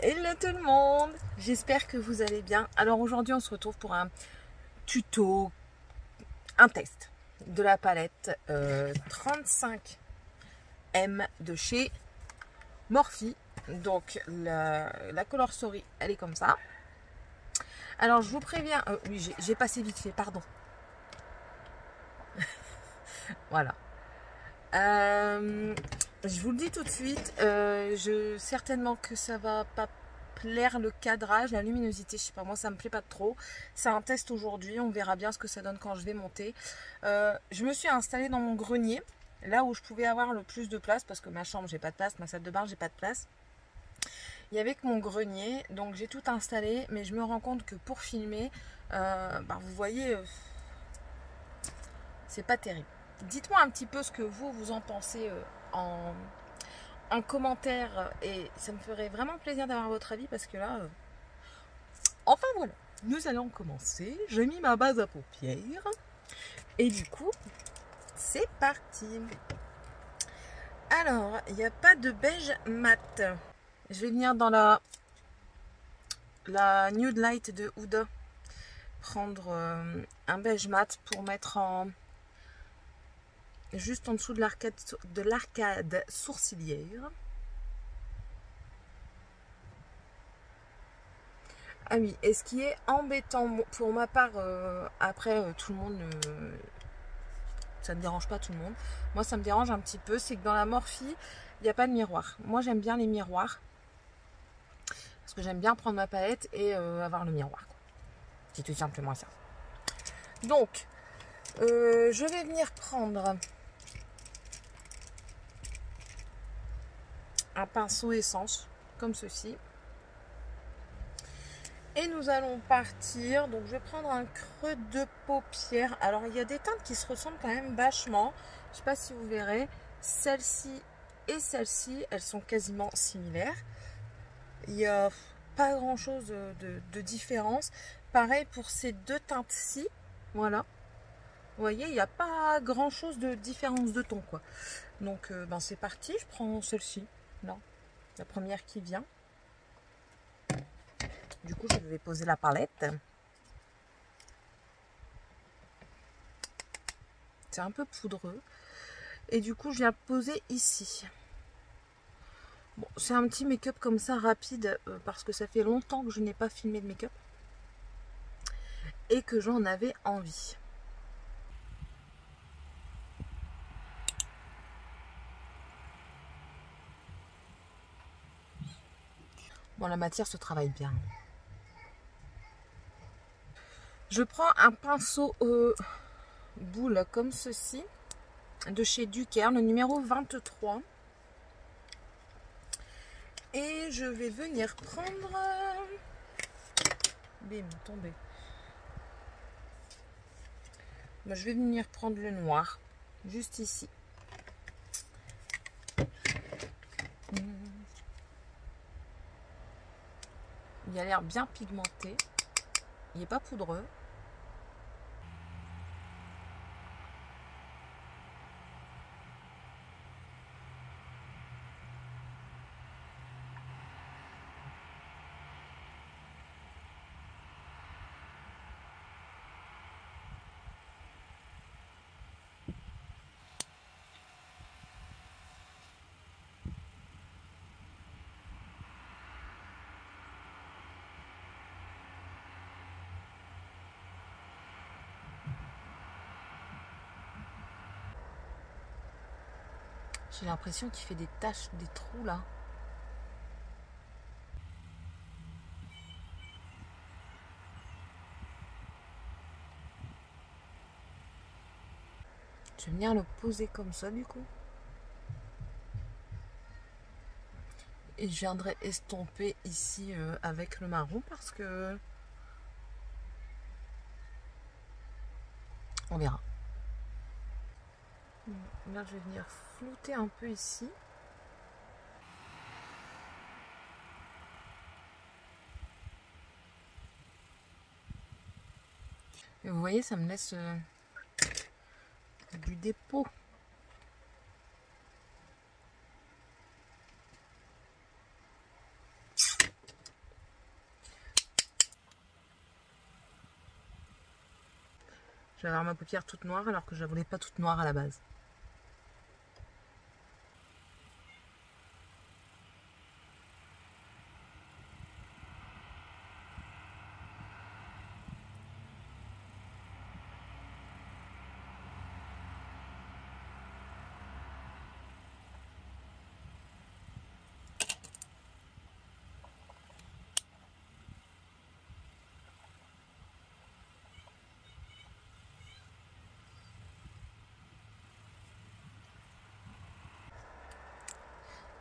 Hello tout le monde, j'espère que vous allez bien. Alors aujourd'hui on se retrouve pour un tuto, un test de la palette 35M de chez Morphe. Donc la Color Story elle est comme ça. Alors je vous préviens, oui j'ai passé vite fait, pardon. Voilà. Je vous le dis tout de suite, certainement que ça va pas plaire le cadrage, la luminosité, je sais pas, moi ça me plaît pas trop. C'est un test aujourd'hui, on verra bien ce que ça donne quand je vais monter. Je me suis installée dans mon grenier, là où je pouvais avoir le plus de place, parce que ma chambre j'ai pas de place, ma salle de bain j'ai pas de place. Il y avait que mon grenier, donc j'ai tout installé, mais je me rends compte que pour filmer, vous voyez, c'est pas terrible. Dites-moi un petit peu ce que vous en pensez en commentaire, et ça me ferait vraiment plaisir d'avoir votre avis parce que là, enfin voilà, nous allons commencer. J'ai mis ma base à paupières et du coup, c'est parti. Alors, il n'y a pas de beige mat. Je vais venir dans la Nude Light de Huda prendre un beige mat pour mettre en juste en dessous de l'arcade sourcilière. Ah oui, et ce qui est embêtant pour ma part, après tout le monde, ça ne dérange pas tout le monde. Moi ça me dérange un petit peu, c'est que dans la Morphe, il n'y a pas de miroir. Moi j'aime bien les miroirs, parce que j'aime bien prendre ma palette et avoir le miroir. C'est tout simplement ça. Donc, je vais venir prendre un pinceau essence, comme ceci. Et nous allons partir, donc je vais prendre un creux de paupière. Alors il y a des teintes qui se ressemblent quand même vachement. Je ne sais pas si vous verrez, celle-ci et celle-ci, elles sont quasiment similaires. Il n'y a pas grand chose de différence. Pareil pour ces deux teintes-ci, voilà. Vous voyez, il n'y a pas grand chose de différence de ton quoi. Donc c'est parti, je prends celle-ci, là, la première qui vient. Du coup, je vais poser la palette. C'est un peu poudreux. Et du coup, je viens poser ici. Bon, c'est un petit make-up comme ça, rapide, parce que ça fait longtemps que je n'ai pas filmé de make-up. Et que j'en avais envie. Bon, la matière se travaille bien. Je prends un pinceau boule comme ceci, de chez Ducaire, le numéro 23. Et je vais venir prendre... Bim, tombé. Bon, je vais venir prendre le noir, juste ici. Il a l'air bien pigmenté. Il n'est pas poudreux. J'ai l'impression qu'il fait des taches, des trous là. Je vais venir le poser comme ça du coup. Et je viendrai estomper ici avec le marron parce que... On verra. Là, je vais venir flouter un peu ici. Et vous voyez, ça me laisse du dépôt. Je vais avoir ma paupière toute noire alors que je la voulais pas toute noire à la base.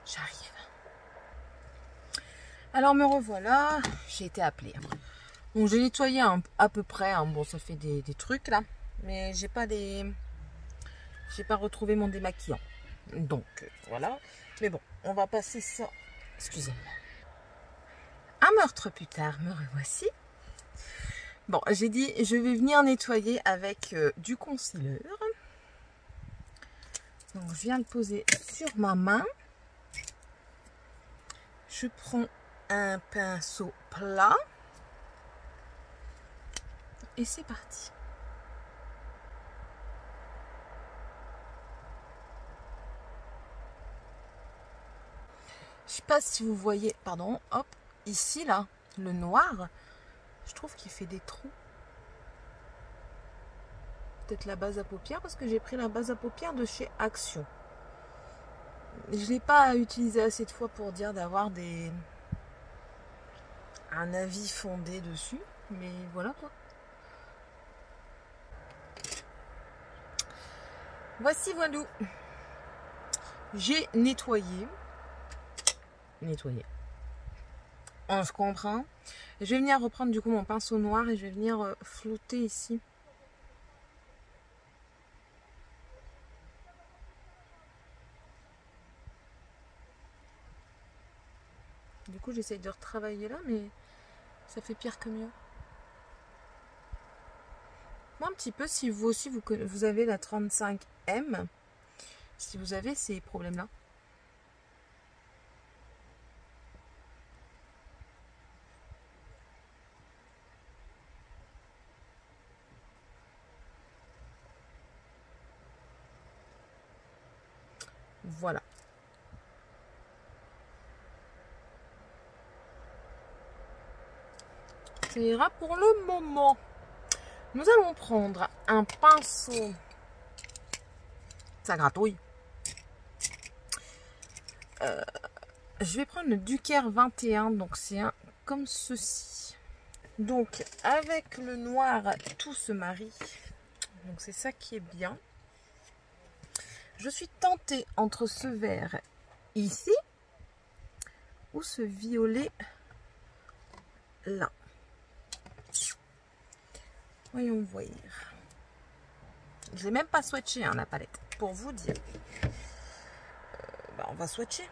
J'arrive. Alors me revoilà, j'ai été appelée. Donc j'ai nettoyé à peu près, hein. Bon ça fait des trucs là, mais j'ai pas retrouvé mon démaquillant. Donc voilà, mais bon, on va passer ça, excusez-moi. Un meurtre plus tard, me revoici. Bon, j'ai dit, je vais venir nettoyer avec du concealer. Donc je viens le poser sur ma main. Je prends un pinceau plat. Et c'est parti. Je sais pas si vous voyez, pardon, hop, ici là, le noir, je trouve qu'il fait des trous. Peut-être la base à paupières parce que j'ai pris la base à paupières de chez Action. Je ne l'ai pas utilisé assez de fois pour dire d'avoir un avis fondé dessus, mais voilà quoi. Voici voilou. J'ai nettoyé. On se comprend. Je vais venir reprendre du coup mon pinceau noir et je vais venir flouter ici. Du coup j'essaye de retravailler là, mais ça fait pire que mieux. Moi un petit peu, si vous aussi vous avez la 35M, si vous avez ces problèmes là. Voilà. Ça ira pour le moment. Nous allons prendre un pinceau. Ça gratouille. Je vais prendre le Ducaire 21. Donc c'est un comme ceci. Donc avec le noir, tout se marie. Donc c'est ça qui est bien. Je suis tentée entre ce vert ici ou ce violet là. Voyons voir. Je ne l'ai même pas swatché hein, la palette, pour vous dire. On va swatcher.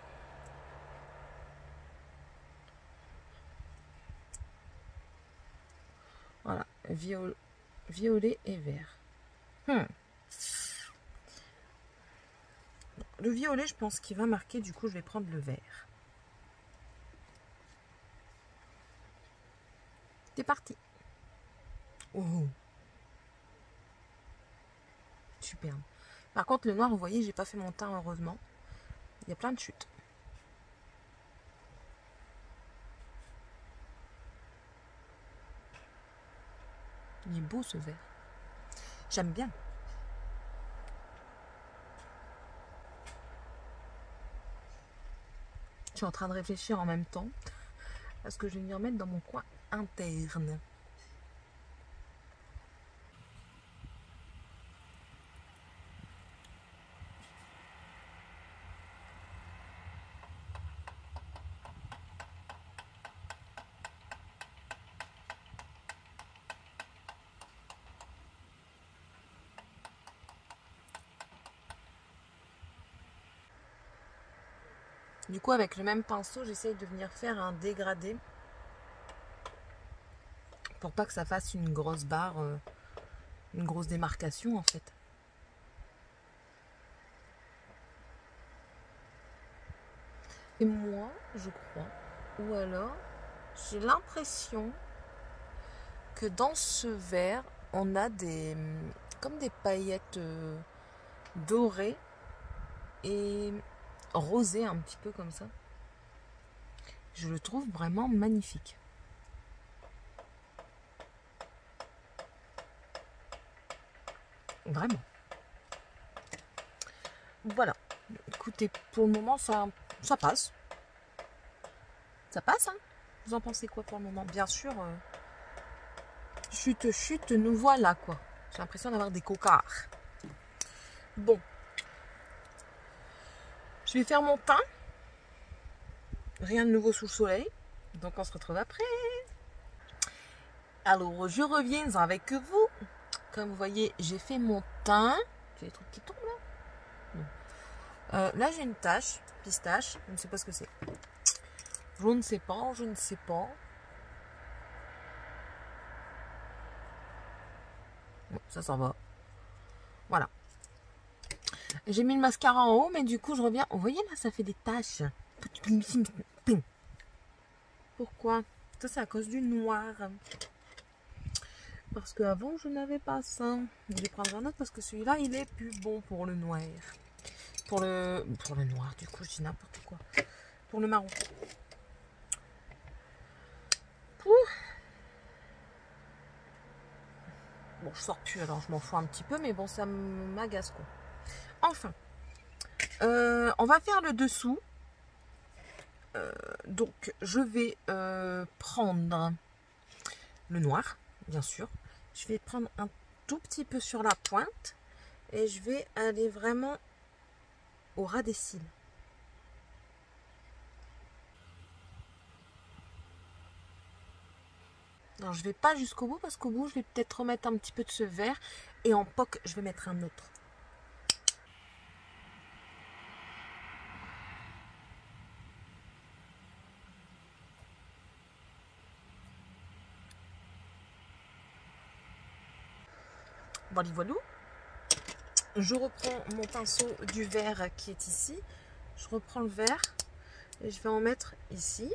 Voilà, violet et vert. Le violet, je pense qu'il va marquer, du coup, je vais prendre le vert. C'est parti. Oh. Superbe. Par contre, le noir, vous voyez, j'ai pas fait mon teint, heureusement. Il y a plein de chutes. Il est beau, ce vert. J'aime bien. Je suis en train de réfléchir en même temps à ce que je vais venir mettre dans mon coin interne. Du coup, avec le même pinceau, j'essaye de venir faire un dégradé pour pas que ça fasse une grosse barre, une grosse démarcation en fait. Et moi, je crois, ou alors j'ai l'impression que dans ce vert, on a des comme des paillettes dorées et rosées un petit peu comme ça. Je le trouve vraiment magnifique. Vraiment. Voilà. Écoutez, pour le moment, ça passe. Ça passe, hein? Vous en pensez quoi pour le moment? Bien sûr, chute, nous voilà, quoi. J'ai l'impression d'avoir des cocards. Bon. Je vais faire mon teint. Rien de nouveau sous le soleil. Donc, on se retrouve après. Alors, je reviens avec vous. Comme vous voyez, j'ai fait mon teint. J'ai des trucs qui tombent, là. Là, j'ai une tache, pistache. Je ne sais pas ce que c'est. Je ne sais pas. Bon, ça s'en va. Voilà. J'ai mis le mascara en haut, mais du coup, je reviens. Vous voyez, là, ça fait des taches. Pourquoi? Ça, c'est à cause du noir. Parce qu'avant, je n'avais pas ça. Je vais prendre un autre parce que celui-là, il est plus bon pour le noir. Pour le noir, du coup, je dis n'importe quoi. Pour le marron. Bon, je sors plus, alors je m'en fous un petit peu, mais bon, ça m'agace, quoi. Enfin, on va faire le dessous. Donc, je vais prendre le noir, bien sûr. Je vais prendre un tout petit peu sur la pointe et je vais aller vraiment au ras des cils. Alors, je vais pas jusqu'au bout parce qu'au bout, je vais peut-être remettre un petit peu de ce vert et en poque, je vais mettre un autre. Voilà, voilà. Je reprends mon pinceau du vert qui est ici. Je reprends le vert et je vais en mettre ici.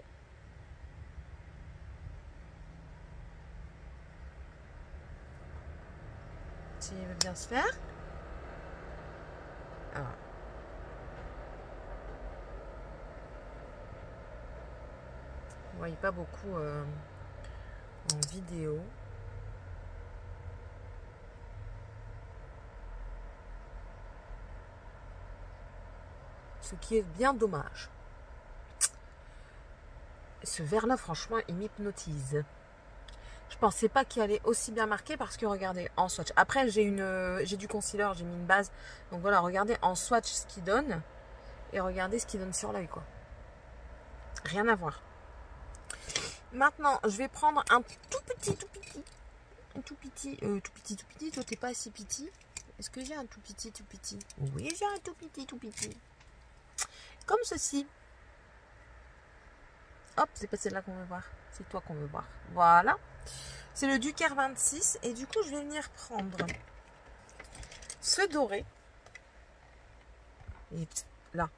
Si il veut bien se faire. Alors. Vous voyez pas beaucoup en vidéo. Ce qui est bien dommage. Ce vert là, franchement, il m'hypnotise. Je pensais pas qu'il allait aussi bien marquer parce que regardez, en swatch. Après, j'ai du concealer, j'ai mis une base. Donc voilà, regardez en swatch ce qu'il donne. Et regardez ce qu'il donne sur l'œil, quoi. Rien à voir. Maintenant, je vais prendre un tout petit. Toi, t'es pas si petit. Est-ce que j'ai un tout petit? Oui, j'ai un tout petit. Comme ceci. Hop, c'est pas celle-là qu'on veut voir. C'est toi qu'on veut voir. Voilà. C'est le Ducaire 26. Et du coup, je vais venir prendre ce doré. Et là.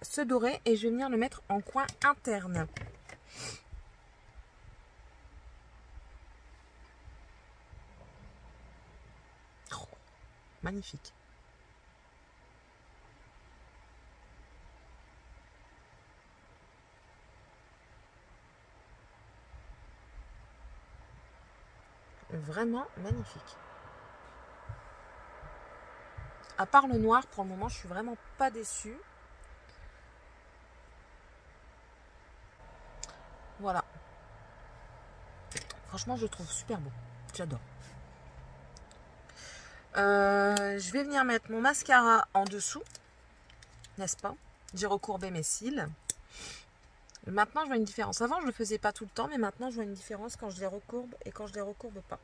Ce doré. Et je vais venir le mettre en coin interne. Oh, magnifique. Vraiment magnifique. À part le noir, pour le moment, je suis vraiment pas déçue. Voilà. Franchement, je le trouve super beau. J'adore. Je vais venir mettre mon mascara en dessous. N'est-ce pas? J'ai recourbé mes cils. Maintenant, je vois une différence. Avant, je ne le faisais pas tout le temps, mais maintenant, je vois une différence quand je les recourbe et quand je les recourbe pas.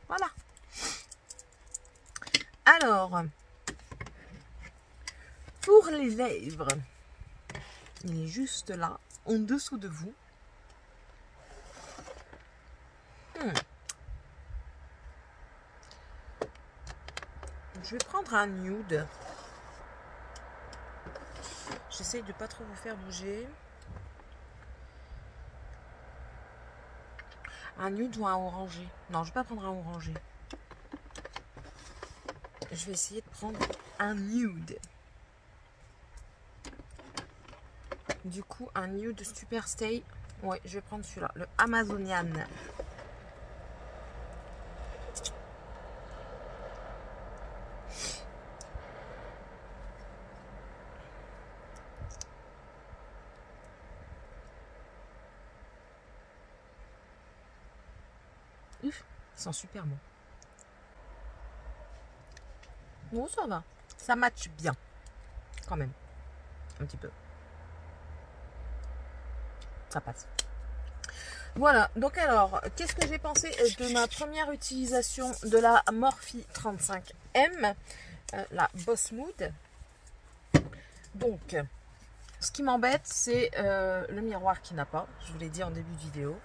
Voilà. Alors, pour les lèvres, il est juste là, en dessous de vous. Je vais prendre un nude. j'essaye de pas trop vous faire bouger. Un nude ou un orangé? Non, je vais pas prendre un orangé. Je vais essayer de prendre un nude. Du coup, un nude Super Stay. Ouais, je vais prendre celui-là, le Amazonian. Ouf, ils sont super bons. Bon, ça va. Ça match bien. Quand même. Un petit peu. Ça passe. Voilà. Donc alors, qu'est-ce que j'ai pensé de ma première utilisation de la Morphe 35M, la Boss Mood. Donc, ce qui m'embête, c'est le miroir qui n'a pas. Je vous l'ai dit en début de vidéo.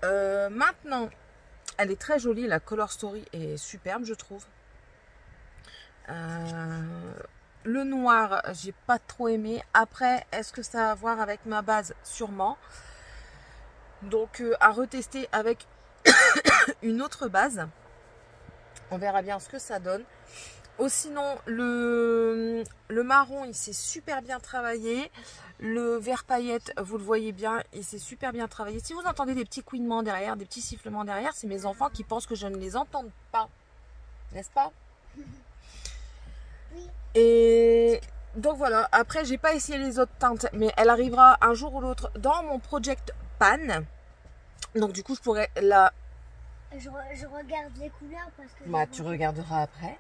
Maintenant, elle est très jolie. La Color Story est superbe, je trouve. Le noir, j'ai pas trop aimé. Après, est-ce que ça a à voir avec ma base? Sûrement. Donc, à retester avec une autre base. On verra bien ce que ça donne. Oh, sinon, le marron, il s'est super bien travaillé. Le vert paillette, vous le voyez bien, il s'est super bien travaillé. Si vous entendez des petits couinements derrière, des petits sifflements derrière, c'est mes enfants qui pensent que je ne les entends pas. N'est-ce pas? Oui. Et donc voilà. Après, j'ai pas essayé les autres teintes, mais elle arrivera un jour ou l'autre dans mon Project Pan. Donc du coup, je pourrais la... Je regarde les couleurs parce que... Bah, tu regarderas après.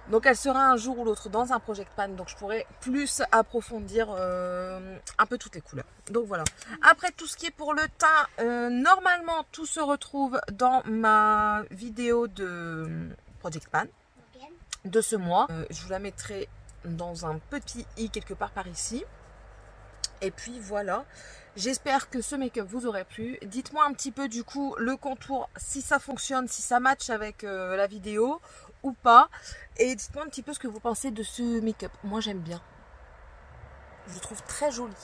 Donc elle sera un jour ou l'autre dans un Project Pan. Donc je pourrais plus approfondir un peu toutes les couleurs. Donc voilà. Après tout ce qui est pour le teint, normalement tout se retrouve dans ma vidéo de Project Pan de ce mois. Je vous la mettrai dans un petit i quelque part par ici. Et puis voilà. J'espère que ce make-up vous aurait plu. Dites-moi un petit peu du coup le contour, si ça fonctionne, si ça match avec la vidéo ou pas. Et dites-moi un petit peu ce que vous pensez de ce make-up. Moi j'aime bien. Je le trouve très joli.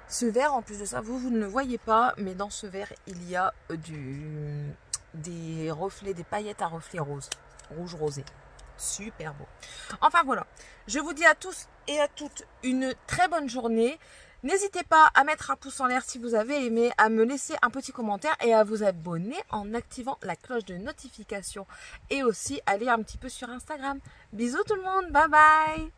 Ce vert, en plus de ça, vous ne le voyez pas, mais dans ce vert, il y a des reflets, des paillettes à reflets roses. Rouge rosé. Super beau. Enfin voilà. Je vous dis à tous et à toutes une très bonne journée. N'hésitez pas à mettre un pouce en l'air si vous avez aimé, à me laisser un petit commentaire et à vous abonner en activant la cloche de notification. Et aussi aller un petit peu sur Instagram. Bisous tout le monde, bye bye!